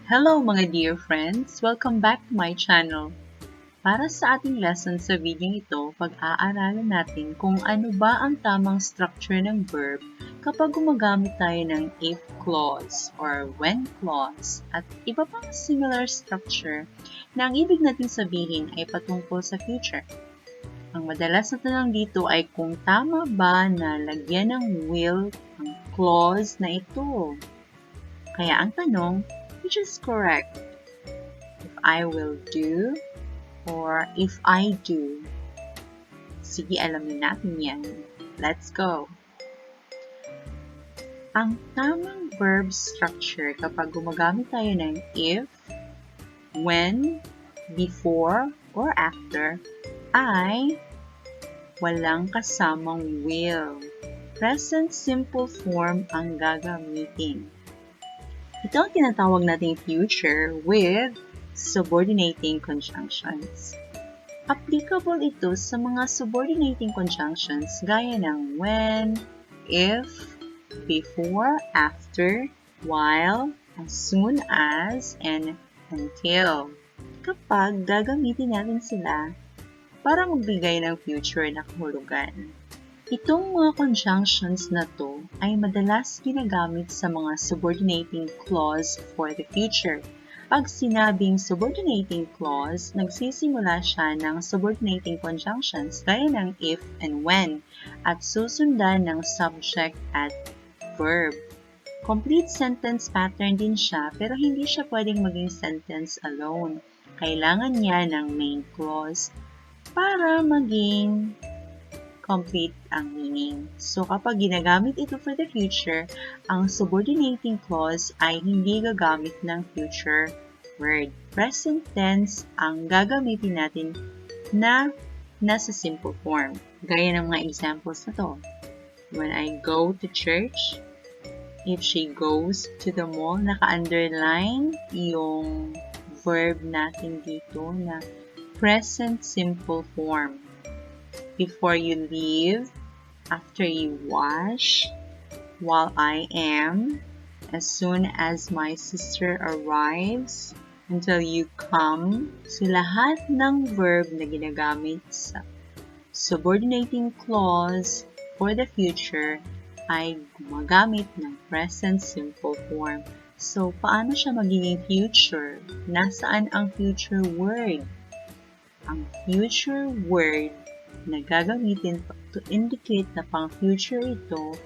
Hello mga dear friends! Welcome back to my channel. Para sa ating lesson sa video ito, pag-aaralan natin kung ano ba ang tamang structure ng verb kapag gumagamit tayo ng if clause or when clause at iba pang similar structure na ang ibig natin sabihin ay patungkol sa future. Ang madalas na tanong dito ay kung tama ba na lagyan ng will ang clause na ito. Kaya ang tanong, which is correct? If I will do or if I do? Sige, alamin natin yan. Let's go! Ang tamang verb structure kapag gumagamit tayo ng if, when, before, or after ay walang kasamang will. Present simple form ang gagamitin. Ito ang tinatawag nating future with subordinating conjunctions. Applicable ito sa mga subordinating conjunctions gaya ng when, if, before, after, while, as soon as, and until. Kapag gagamitin natin sila para magbigay ng future na kahulugan. Itong mga conjunctions na to ay madalas ginagamit sa mga subordinating clause for the future. Pag sinabing subordinating clause, nagsisimula siya ng subordinating conjunctions gaya ng if and when at susundan ng subject at verb. Complete sentence pattern din siya pero hindi siya pwedeng maging sentence alone. Kailangan niya ng main clause para maging complete ang meaning. So, kapag ginagamit ito for the future, ang subordinating clause ay hindi gagamit ng future word. Present tense ang gagamitin natin na nasa simple form. Gaya ng mga examples na to. When I go to church, if she goes to the mall, naka-underline yung verb natin dito na present simple form. Before you leave, after you wash, while I am, as soon as my sister arrives, until you come. So, lahat ng verb na ginagamit sa subordinating clause for the future ay gumagamit ng present simple form. So, paano siya magiging future? Nasaan ang future word? Ang future word na gagamitin to indicate na pang future ito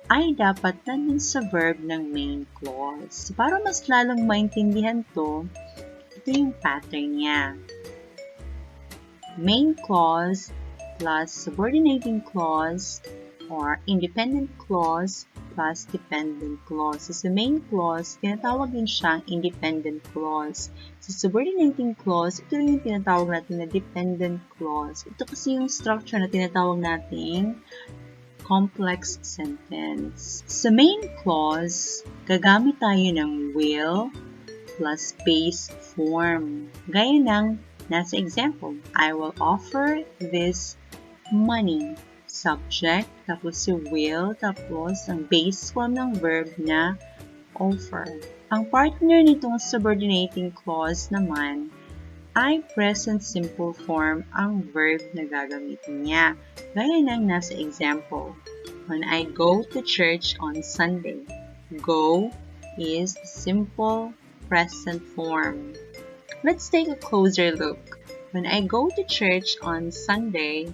ay dapat nandun sa verb ng main clause. Para mas lalong maintindihan to, ito yung pattern niya. Main clause plus subordinating clause or independent clause plus dependent clause. So, sa main clause, tinatawag din siyang independent clause. Sa subordinating clause, ito rin yung tinatawag natin na dependent clause. Ito kasi yung structure na tinatawag natin complex sentence. Sa main clause, gagamit tayo ng will plus base form. Gaya ng nasa example, I will offer this money. Subject, tapos si will, tapos ang base form ng verb na offer. Ang partner nitong subordinating clause naman ay present simple form ang verb na gagamitin niya. Gaya ng nasa example, when I go to church on Sunday. Go is simple present form. Let's take a closer look. When I go to church on Sunday,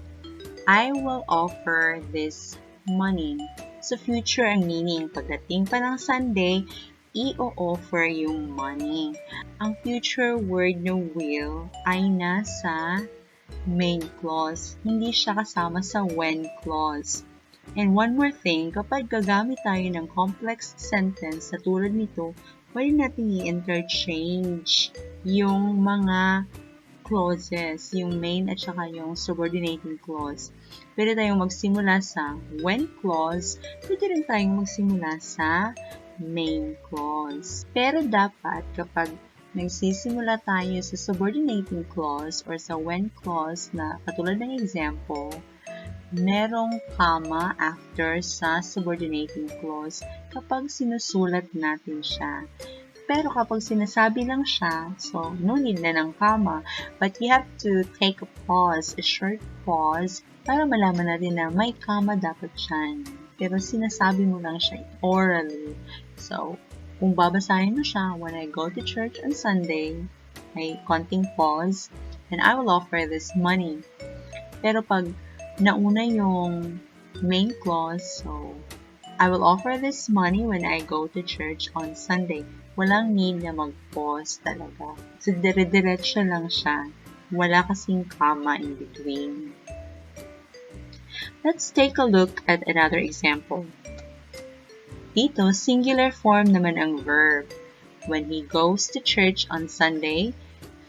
I will offer this money. So, future ang meaning. Pagdating pa ng Sunday, i-offer yung money. Ang future word ng will ay nasa main clause. Hindi siya kasama sa when clause. And one more thing, kapag gagamit tayo ng complex sentence sa tulad nito, pwede natin i-interchange yung mga clauses, yung main at saka yung subordinating clause. Pwede tayong magsimula sa when clause, pwede rin tayong magsimula sa main clause. Pero dapat kapag nagsisimula tayo sa subordinating clause or sa when clause na katulad ng example, merong comma after sa subordinating clause kapag sinusulat natin siya. Pero kapag sinasabi lang siya, so no need na ng comma. But you have to take a pause, a short pause, para malaman natin na may comma dapat siyan. Pero sinasabi mo lang siya orally. So, kung babasahin mo siya, when I go to church on Sunday, may konting pause, and I will offer this money. Pero pag nauna yung main clause, so, I will offer this money when I go to church on Sunday. Walang need na mag-pause talaga. So, dire-diretso lang siya. Wala kasing comma in between. Let's take a look at another example. Dito, singular form naman ang verb. When he goes to church on Sunday,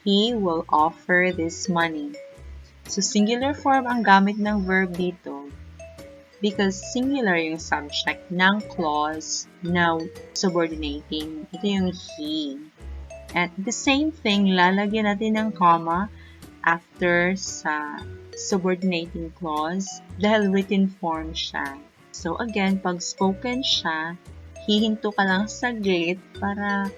he will offer this money. So, singular form ang gamit ng verb dito because singular yung subject ng clause na subordinating. Ito yung he. At the same thing, lalagyan natin ng comma after sa subordinating clause dahil written form siya. So again, pag spoken siya, hihinto ka lang saglit para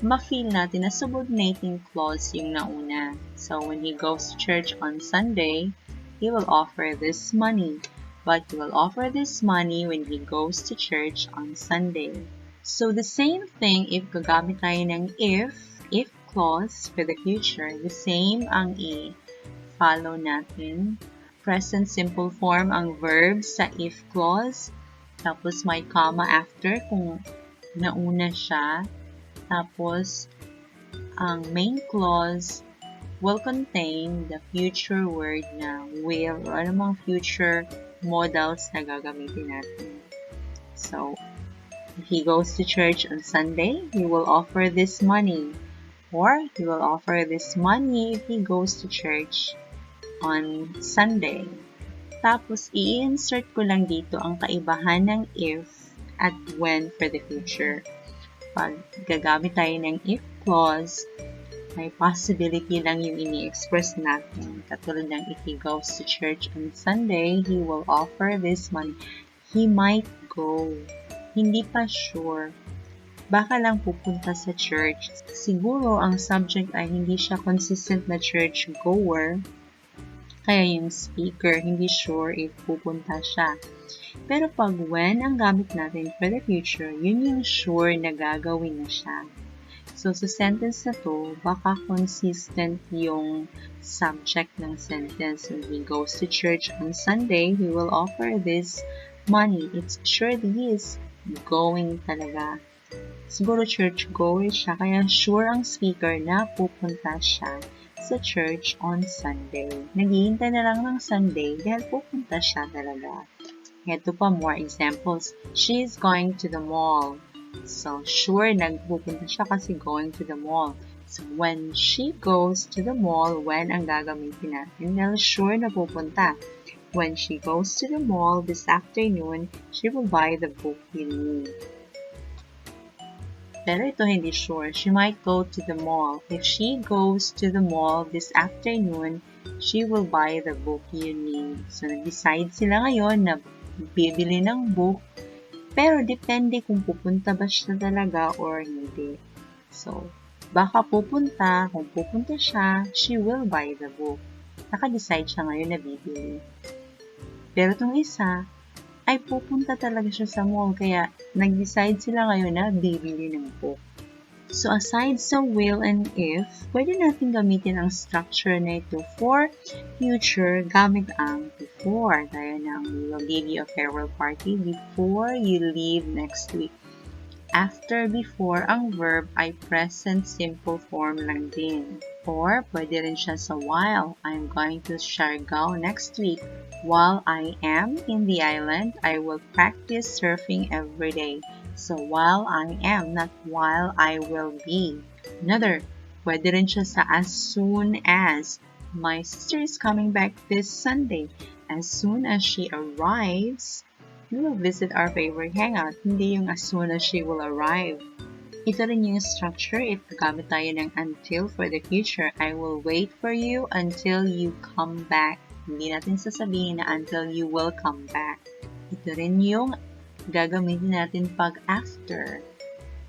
ma-feel natin na subordinating clause yung nauna. So when he goes to church on Sunday, he will offer this money. But he will offer this money when he goes to church on Sunday. So the same thing if gagamit tayo ng if clause for the future, the same ang i-follow natin. Present simple form ang verb sa if clause. Tapos may comma after kung nauna siya. Tapos ang main clause will contain the future word na will or anumang future modals na gagamitin natin. So, if he goes to church on Sunday, he will offer this money. Or, he will offer this money if he goes to church on Sunday. Tapos, i-insert ko lang dito ang kaibahan ng if at when for the future. Pag gagamit tayo ng if clause, may possibility lang yung ini-express natin. Katulad ng if he goes to church on Sunday, he will offer this money. He might go. Hindi pa sure. Baka lang pupunta sa church. Siguro ang subject ay hindi siya consistent na church goer. Kaya yung speaker, hindi sure if pupunta siya. Pero pag when ang gamit natin for the future, yun yung sure na gagawin na siya. So, sa sentence na to, baka consistent yung subject ng sentence. When he goes to church on Sunday, he will offer this money. It's sure he is going talaga. Siguro church-goer siya, kaya sure ang speaker na pupunta siya sa church on Sunday. Naghihintay na lang ng Sunday dahil pupunta siya talaga. Ito pa, more examples. She is going to the mall. So, sure, nagpupunta siya kasi going to the mall. So, when she goes to the mall, when ang gagamitin natin? Dahil sure na pupunta. When she goes to the mall this afternoon, she will buy the book you need. Pero ito hindi sure. She might go to the mall. If she goes to the mall this afternoon, she will buy the book you need. So, nag-decide sila ngayon na bibili ng book. Pero depende kung pupunta ba siya talaga or hindi. So, baka pupunta, kung pupunta siya, she will buy the book. Naka-decide siya ngayon na bibili. Pero itong isa, ay pupunta talaga siya sa mall, kaya nag-decide sila ngayon na bibili ng book. So, aside sa will and if, pwede natin gamitin ang structure na ito for future gamit ang before. Gaya ng we will give you a farewell party before you leave next week. After before, ang verb ay present simple form lang din. Or, pwede rin siya sa while. I'm going to Siargao next week. While I am in the island, I will practice surfing every day. So, while I am, not while I will be. Another, pwede rin siya sa as soon as. My sister is coming back this Sunday. As soon as she arrives, we will visit our favorite hangout. Hindi yung as soon as she will arrive. Ito rin yung structure if gagamit tayo ng until for the future. I will wait for you until you come back. Hindi natin sasabihin na until you will come back. Ito rin yung gagamitin natin pag after.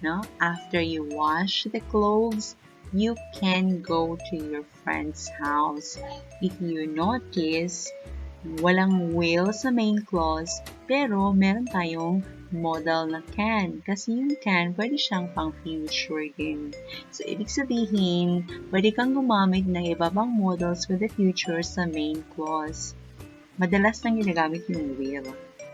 no? After you wash the clothes, you can go to your friend's house. If you notice, walang will sa main clause, pero meron tayong modal na can. Kasi yung can, pwede siyang pang future din. So, ibig sabihin, pwede kang gumamit ng iba pang modals for the future sa main clause. Madalas nang ginagamit yung will.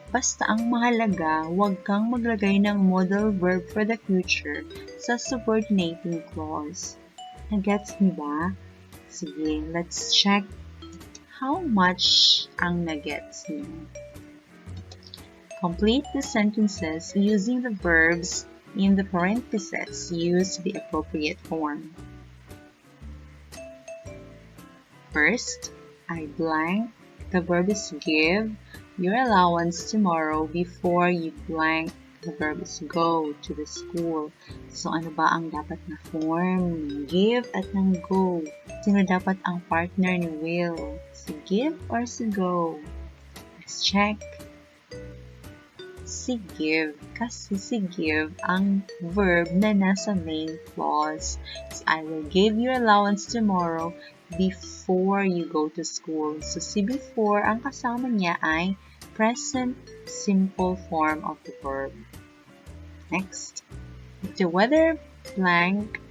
Basta ang mahalaga, huwag kang maglagay ng modal verb for the future sa subordinating clause. Nagets niyo ba? Sige, let's check how much ang nagets niyo. Complete the sentences using the verbs in the parentheses. Use the appropriate form. First, I blank. The verb is give your allowance tomorrow before you blank. The verb is go to the school. So, ano ba ang dapat na form? Give at ng go. Sino dapat ang partner ni Will? Si give or si go? Let's check. Si give. Kasi si give ang verb na nasa main clause. So, I will give your allowance tomorrow before you go to school. So, si before, ang kasama niya ay present simple form of the verb. Next, if the weather blank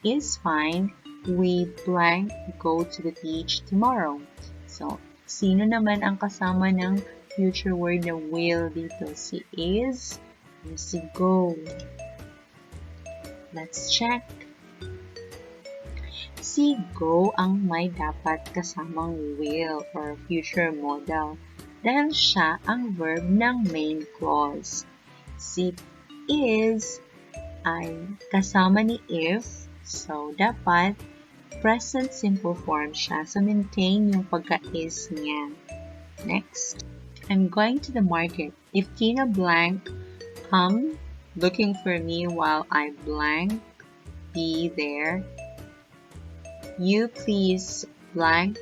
is fine, we blank go to the beach tomorrow. So, sino naman ang kasama ng future word na will dito? Si is or si go? Let's check. Si go ang may dapat kasamang will or future modal dahil siya ang verb ng main clause. Si is ay kasama ni if, so dapat present simple form siya. So maintain yung pagka-is niya. Next, I'm going to the market. If Tina blank come looking for me while I blank be there, you please blank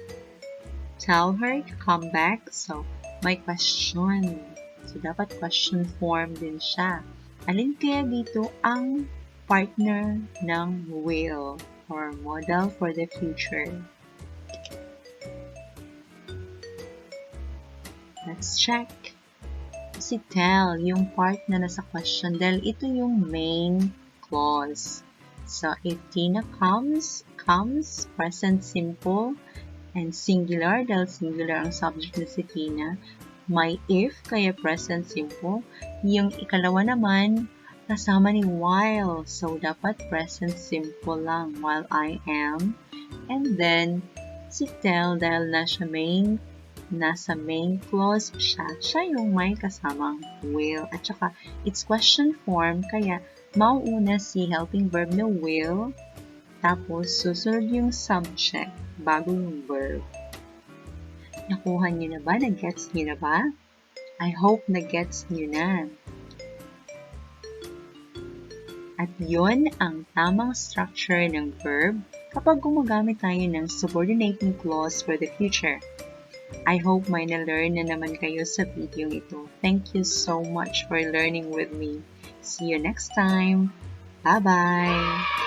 tell her to come back. So may question. So dapat question form din siya. Alin kaya dito ang partner ng will or modal for the future? Let's check. Si tell, yung part na nasa question dahil ito yung main clause. So, if Tina comes, present simple, and singular dahil singular ang subject na si Tina. May if, kaya present simple. Yung ikalawa naman, kasama ni while. So, dapat present simple lang, while I am. And then, si tell, dahil nasa main clause siya yung may kasamang will. At saka, it's question form, kaya mauuna si helping verb na will, tapos susunod yung subject bago yung verb. Nakuha niyo na ba? Nag-gets niyo na ba? I hope nag-gets niyo na. At yon ang tamang structure ng verb kapag gumagamit tayo ng subordinating clause for the future. I hope may na-learn na naman kayo sa video ito. Thank you so much for learning with me. See you next time. Bye-bye!